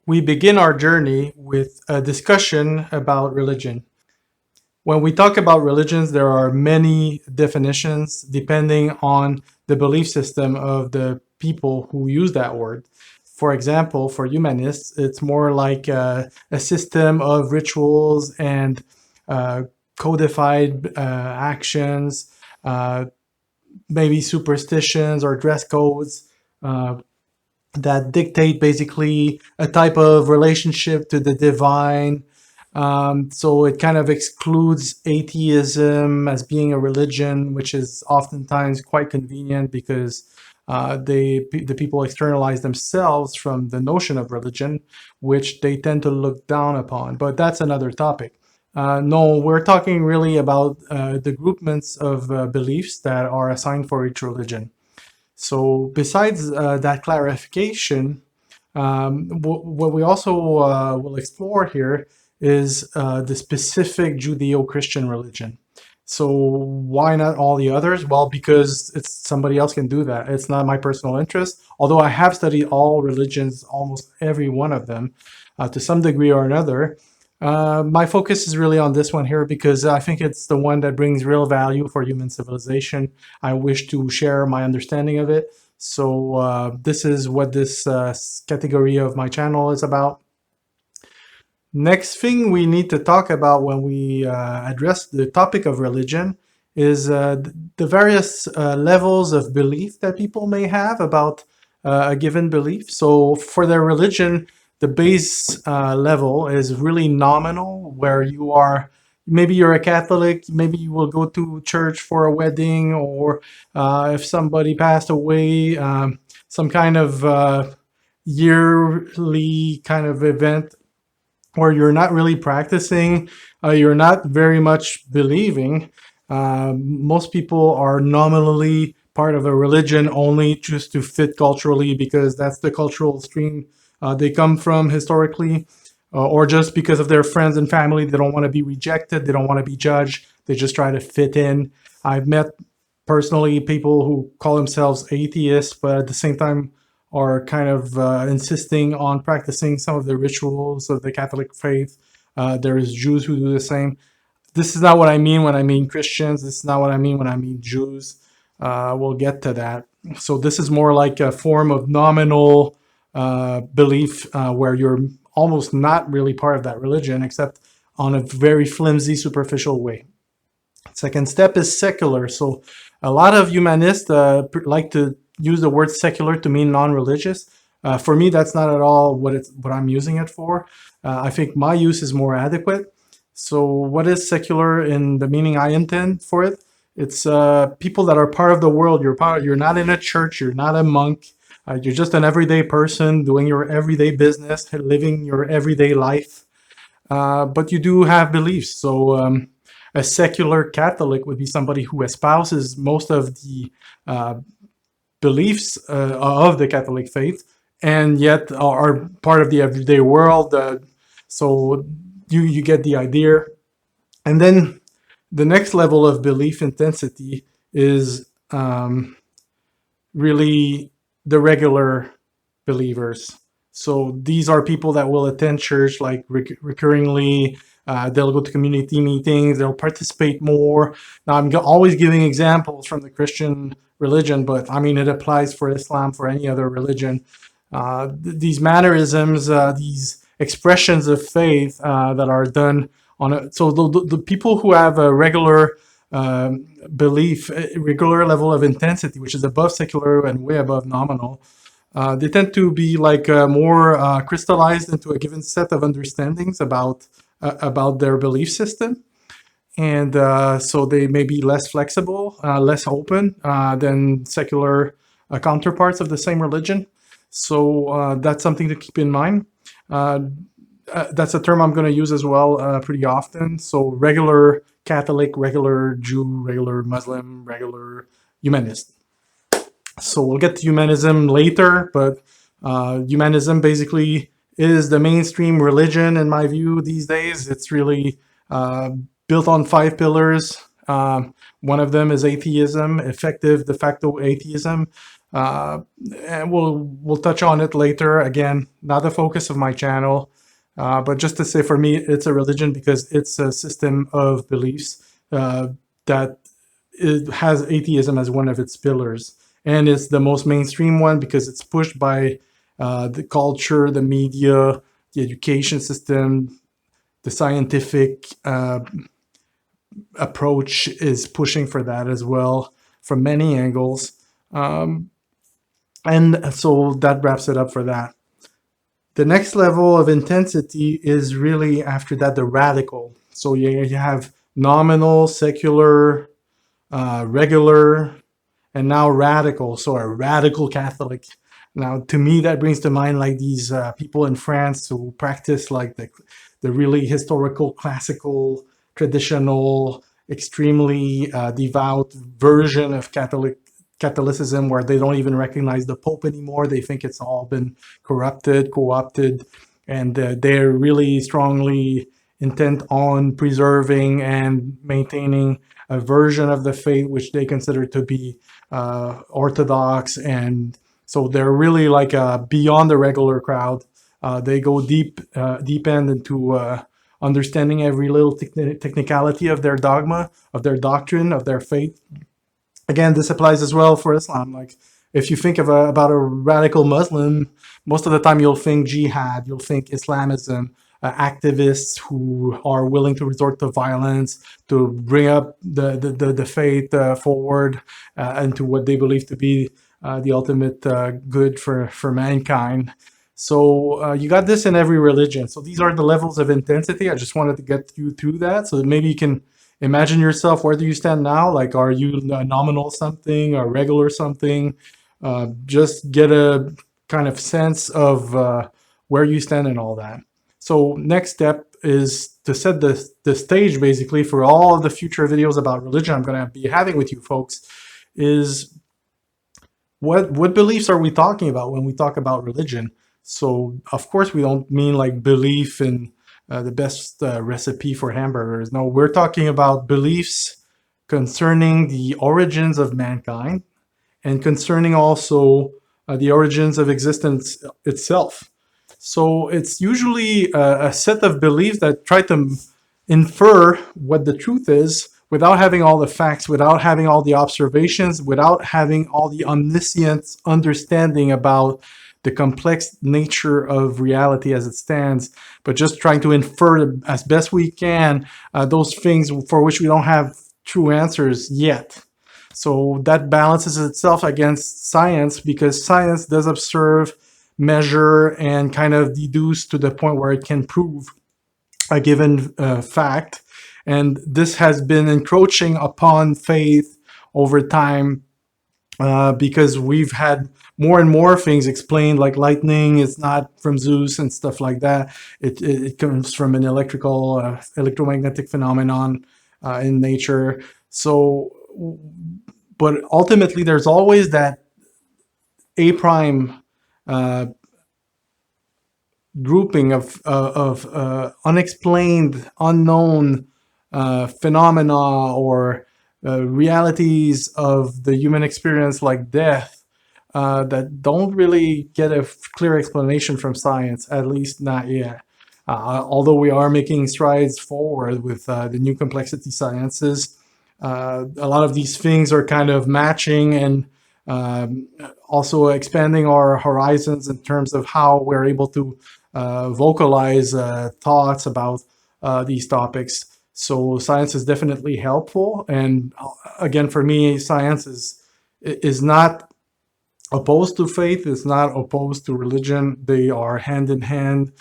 We begin our journey with a discussion about religion. When we talk about religions, there are many definitions depending on the belief system of the people who use that word. For example, for humanists, it's more like a system of rituals and uh, codified actions, uh, maybe superstitions or dress codes uh, that dictate basically a type of relationship to the divine. So it kind of excludes atheism as being a religion, which is oftentimes quite convenient because the people externalize themselves from the notion of religion, which they tend to look down upon. But that's another topic. No, we're talking really about the groupments of beliefs that are assigned for each religion. So besides that clarification, what we also will explore here is the specific Judeo-Christian religion. So why not all the others? Well, because it's somebody else can do that. It's not my personal interest. Although I have studied all religions, almost every one of them, to some degree or another. My focus is really on this one here because I think it's the one that brings real value for human civilization. I wish to share my understanding of it. So this is what this category of my channel is about. Next thing we need to talk about when we address the topic of religion is the various levels of belief that people may have about a given belief. So for their religion, the base level is really nominal, where you are, maybe you're a Catholic, maybe you will go to church for a wedding, or if somebody passed away, some kind of yearly kind of event where you're not really practicing, you're not very much believing. Most people are nominally part of a religion only just to fit culturally because that's the cultural stream they come from historically, or just because of their friends and family. They don't want to be rejected, they don't want to be judged, they just try to fit in. I've met personally people who call themselves atheists, but at the same time are kind of insisting on practicing some of the rituals of the Catholic faith. There is Jews who do the same. This is not what I mean when I mean Christians. This is not what I mean when I mean Jews. We'll get to that. So this is more like a form of nominal belief where you're almost not really part of that religion, except on a very flimsy, superficial way. Second step is secular. So a lot of humanists like to use the word secular to mean non-religious. For me, that's not at all what I'm using it for. I think my use is more adequate. So what is secular in the meaning I intend for it? It's people that are part of the world. You're not in a church. You're not a monk. You're just an everyday person doing your everyday business, living your everyday life. But you do have beliefs. So a secular Catholic would be somebody who espouses most of the beliefs of the Catholic faith, and yet are part of the everyday world. So you get the idea. And then the next level of belief intensity is really the regular believers. So these are people that will attend church like recurringly. They'll go to community meetings. They'll participate more. Now, I'm always giving examples from the Christian religion, but I mean, it applies for Islam, for any other religion. These mannerisms, these expressions of faith that are done on a, so the people who have a regular belief, a regular level of intensity, which is above secular and way above nominal, they tend to be like more crystallized into a given set of understandings about their belief system. And so they may be less flexible, less open than secular counterparts of the same religion. So that's something to keep in mind. That's a term I'm going to use as well pretty often. So regular Catholic, regular Jew, regular Muslim, regular humanist. So we'll get to humanism later, but humanism basically is the mainstream religion in my view these days. It's really built on 5 pillars. One of them is atheism, effective de facto atheism. Uh, and we'll touch on it later. Again, not the focus of my channel, but just to say, for me, it's a religion because it's a system of beliefs that it has atheism as one of its pillars, and it's the most mainstream one because it's pushed by the culture, the media, the education system, the scientific approach is pushing for that as well from many angles. And so that wraps it up for that. The next level of intensity is really after that the radical. So you have nominal, secular, regular, and now radical. So a radical Catholic. Now, to me, that brings to mind like these people in France who practice like the really historical, classical, traditional, extremely devout version of Catholicism, where they don't even recognize the Pope anymore. They think it's all been corrupted, co-opted, and they're really strongly intent on preserving and maintaining a version of the faith which they consider to be orthodox, and so they're really like beyond the regular crowd. They go deep end into understanding every little technicality of their dogma, of their doctrine, of their faith. Again, this applies as well for Islam. Like, if you think about a radical Muslim, most of the time you'll think jihad, you'll think Islamism, activists who are willing to resort to violence to bring up the faith forward into what they believe to be the ultimate good for mankind. So you got this in every religion. So these are the levels of intensity. I just wanted to get you through that so that maybe you can imagine yourself, where do you stand now? Like, are you a nominal something or regular something? Just get a kind of sense of where you stand and all that. So next step is to set the stage basically for all of the future videos about religion I'm going to be having with you folks. Is what beliefs are we talking about when we talk about religion? So of course we don't mean like belief in the best recipe for hamburgers. No, we're talking about beliefs concerning the origins of mankind and concerning also the origins of existence itself. So it's usually a set of beliefs that try to infer what the truth is without having all the facts, without having all the observations, without having all the omniscient understanding about the complex nature of reality as it stands, but just trying to infer as best we can those things for which we don't have true answers yet. So that balances itself against science, because science does observe, measure, and kind of deduce to the point where it can prove a given fact. And this has been encroaching upon faith over time because we've had more and more things explained, like lightning is not from Zeus and stuff like that. It comes from an electromagnetic phenomenon in nature. So, but ultimately, there's always that A prime grouping of unexplained, unknown phenomena or realities of the human experience, like death, that don't really get a clear explanation from science, at least not yet. Although we are making strides forward with the new complexity sciences, a lot of these things are kind of matching and also expanding our horizons in terms of how we're able to vocalize thoughts about these topics. So science is definitely helpful. And again, for me, science is not opposed to faith, it's not opposed to religion. They are hand in hand,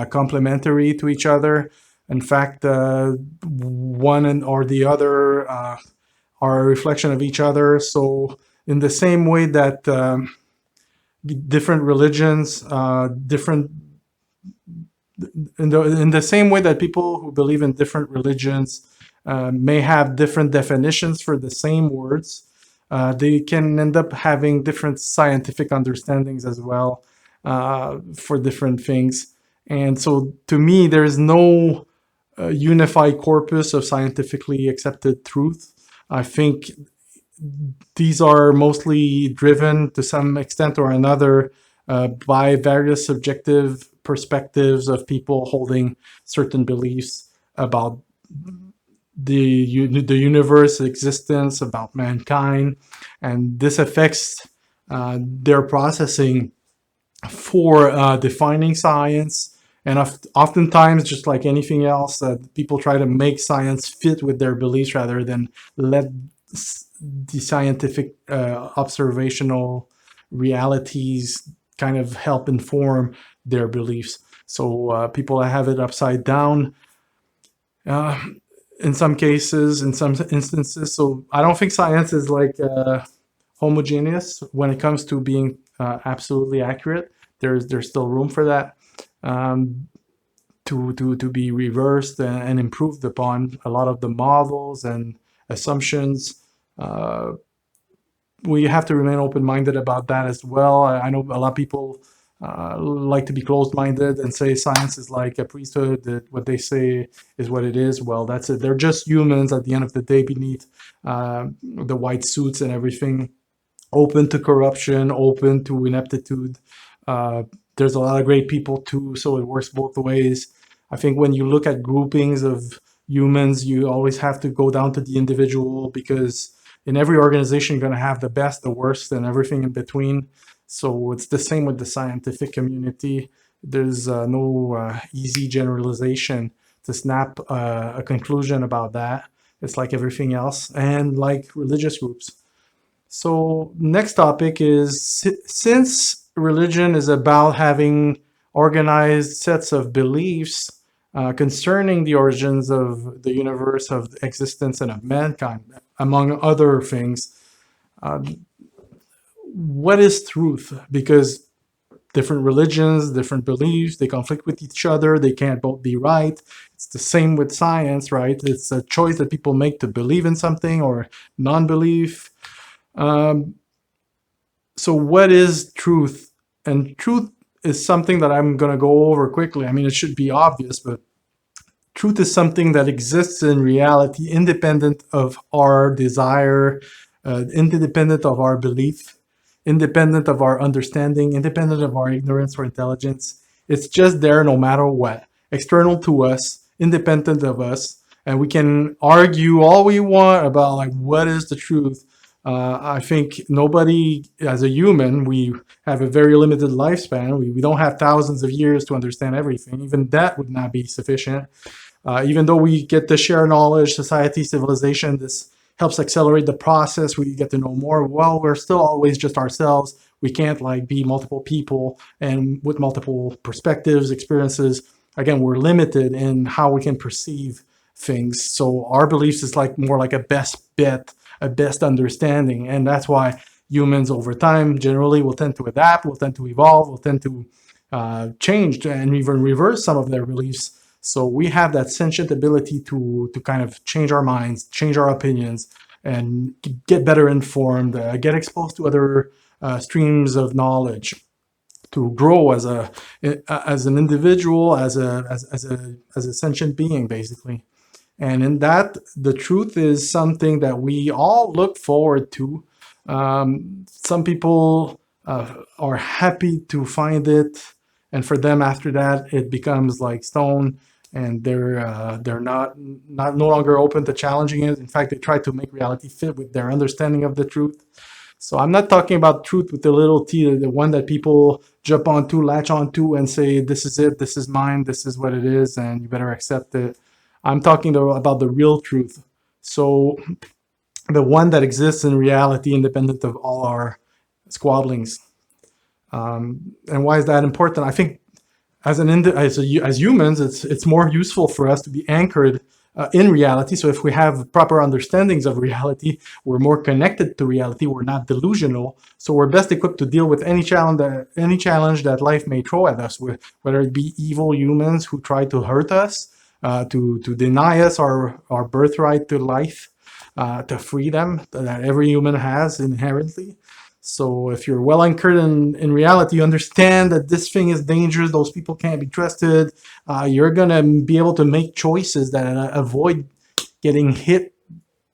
complementary to each other. In fact, one or the other are a reflection of each other. So in the same way that different religions, in the same way that people who believe in different religions may have different definitions for the same words, they can end up having different scientific understandings as well for different things. And so to me, there is no unified corpus of scientifically accepted truth. I think these are mostly driven to some extent or another by various subjective perspectives of people holding certain beliefs about the universe existence, about mankind, and this affects their processing for defining science. And oftentimes, just like anything else, people try to make science fit with their beliefs rather than let the scientific observational realities kind of help inform their beliefs. So people have it upside down in some cases, in some instances. So I don't think science is like homogeneous when it comes to being absolutely accurate. There's still room for that to be reversed and improved upon. A lot of the models and assumptions, we have to remain open-minded about that as well. I know a lot of people like to be closed-minded and say science is like a priesthood, that what they say is what it is. Well, that's it. They're just humans at the end of the day beneath the white suits and everything, open to corruption, open to ineptitude. There's a lot of great people too, so it works both ways. I think when you look at groupings of humans, you always have to go down to the individual, because in every organization, you're going to have the best, the worst, and everything in between. So it's the same with the scientific community. There's no easy generalization to snap a conclusion about that. It's like everything else, and like religious groups. So next topic is, since religion is about having organized sets of beliefs concerning the origins of the universe, of existence, and of mankind, among other things, what is truth? Because different religions, different beliefs, they conflict with each other. They can't both be right. It's the same with science, right? It's a choice that people make to believe in something or non-belief. So what is truth? And truth is something that I'm going to go over quickly. I mean, it should be obvious, but truth is something that exists in reality, independent of our desire, independent of our belief, independent of our understanding, independent of our ignorance or intelligence. It's just there no matter what, external to us, independent of us. And we can argue all we want about like what is the truth. I think nobody, as a human, we have a very limited lifespan. We don't have thousands of years to understand everything. Even that would not be sufficient. Even though we get to share knowledge, society, civilization, this helps accelerate the process. We get to know more. Well, we're still always just ourselves. We can't like be multiple people and with multiple perspectives, experiences. Again, we're limited in how we can perceive things. So our beliefs is like more like a best bet, a best understanding. And that's why humans over time generally will tend to adapt, will tend to evolve, will tend to change and even reverse some of their beliefs. So we have that sentient ability to kind of change our minds, change our opinions, and get better informed, get exposed to other streams of knowledge, to grow as an individual, as a sentient being, basically. And in that, the truth is something that we all look forward to. Some people are happy to find it, and for them, after that, it becomes like stone, and they're not no longer open to challenging it. In fact, they try to make reality fit with their understanding of the truth. So I'm not talking about truth with the little t, the one that people jump onto, latch onto, and say, this is it, this is mine, this is what it is, and you better accept it. I'm talking about the real truth. So the one that exists in reality, independent of all our squabblings. And why is that important? I think as humans, it's more useful for us to be anchored in reality. So if we have proper understandings of reality, we're more connected to reality. We're not delusional. So we're best equipped to deal with any challenge that life may throw at us, whether it be evil humans who try to hurt us, to deny us our birthright to life, to freedom that every human has inherently. So if you're well anchored in reality, you understand that this thing is dangerous, those people can't be trusted, you're going to be able to make choices that avoid getting hit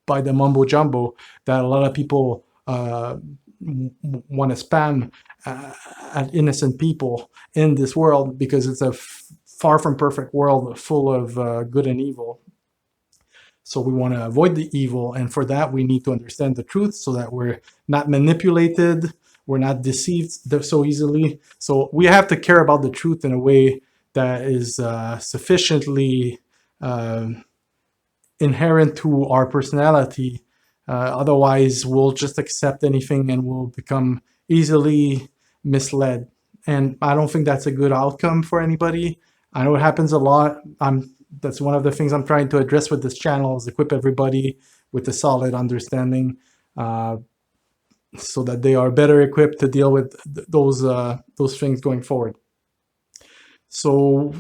by the mumbo jumbo that a lot of people want to spam at innocent people in this world, because it's a far from perfect world full of good and evil. So we want to avoid the evil, and for that we need to understand the truth so that we're not manipulated, we're not deceived so easily. So we have to care about the truth in a way that is sufficiently inherent to our personality. Otherwise, we'll just accept anything and we'll become easily misled. And I don't think that's a good outcome for anybody. I know it happens a lot. That's one of the things I'm trying to address with this channel, is equip everybody with a solid understanding, so that they are better equipped to deal with those things going forward. So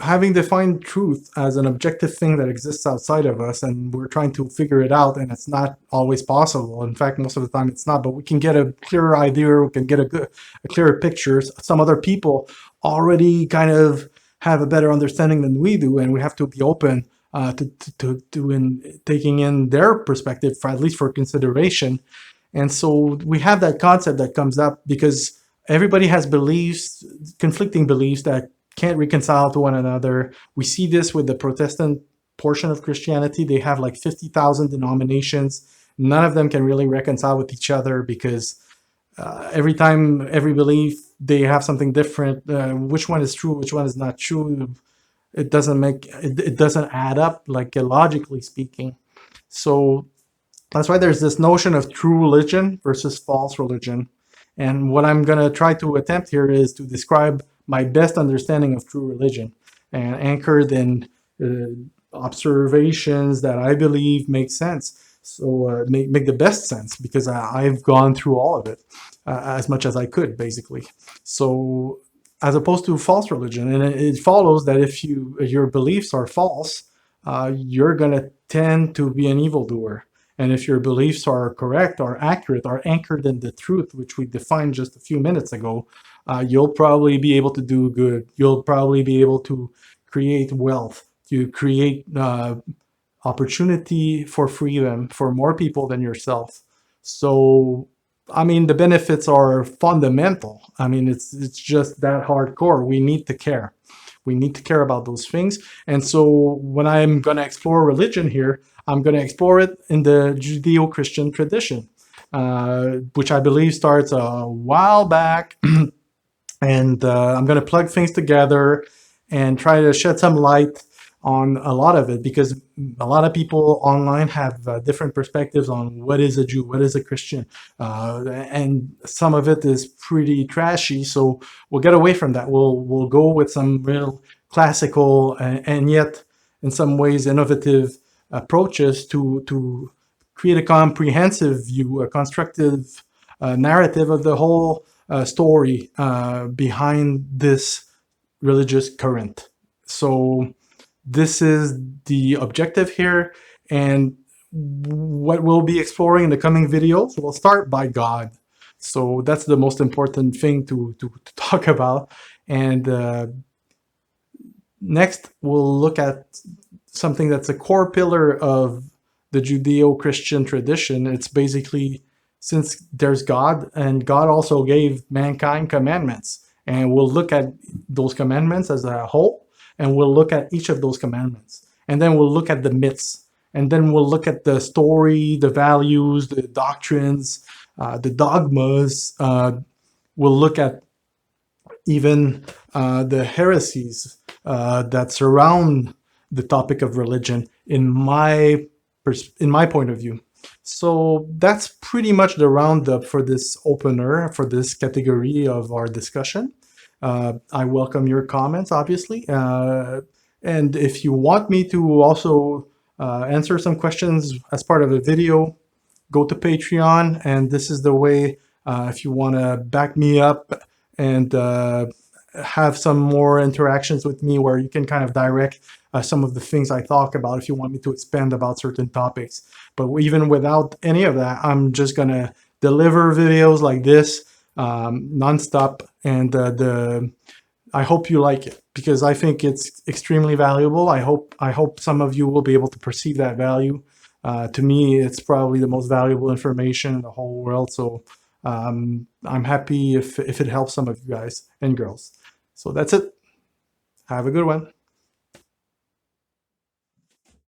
having defined truth as an objective thing that exists outside of us, and we're trying to figure it out, and it's not always possible. In fact, most of the time it's not, but we can get a clearer idea, we can get a clearer picture. Some other people already kind of have a better understanding than we do, and we have to be open to taking in their perspective, for at least for consideration. And so we have that concept that comes up because everybody has beliefs, conflicting beliefs that can't reconcile to one another. We see this with the Protestant portion of Christianity. They have like 50,000 denominations. None of them can really reconcile with each other because every time, every belief, they have something different. Which one is true, which one is not true? It doesn't add up, like logically speaking. So that's why there's this notion of true religion versus false religion. And what I'm going to try to attempt here is to describe my best understanding of true religion, and anchored in observations that I believe make sense. So make the best sense, because I've gone through all of it as much as I could, basically. So as opposed to false religion, and it follows that if your beliefs are false, you're going to tend to be an evildoer. And if your beliefs are correct, are accurate, are anchored in the truth, which we defined just a few minutes ago, you'll probably be able to do good. You'll probably be able to create wealth, to create opportunity for freedom for more people than yourself. So, I mean, the benefits are fundamental. I mean, it's just that hardcore. We need to care. We need to care about those things. And so when I'm going to explore religion here, I'm going to explore it in the Judeo-Christian tradition, which I believe starts a while back. And I'm going to plug things together and try to shed some light on a lot of it, because a lot of people online have different perspectives on what is a Jew, what is a Christian, and some of it is pretty trashy. So we'll get away from that. We'll go with some real classical and yet in some ways innovative approaches to create a comprehensive view, a constructive narrative of the whole story behind this religious current. So this is the objective here, and what we'll be exploring in the coming videos. We'll start by God. So that's the most important thing to talk about. And next, we'll look at something that's a core pillar of the Judeo-Christian tradition. It's basically, since there's God, and God also gave mankind commandments, and we'll look at those commandments as a whole, and we'll look at each of those commandments, and then we'll look at the myths, and then we'll look at the story, the values, the doctrines, the dogmas. We'll look at even the heresies that surround the topic of religion in my point of view. So that's pretty much the roundup for this opener, for this category of our discussion. I welcome your comments, obviously. And if you want me to also answer some questions as part of a video, go to Patreon. And this is the way, if you want to back me up and have some more interactions with me, where you can kind of direct some of the things I talk about if you want me to expand about certain topics. But even without any of that, I'm just going to deliver videos like this nonstop. And I hope you like it, because I think it's extremely valuable. I hope some of you will be able to perceive that value. To me, it's probably the most valuable information in the whole world. So I'm happy if it helps some of you guys and girls. So that's it. Have a good one.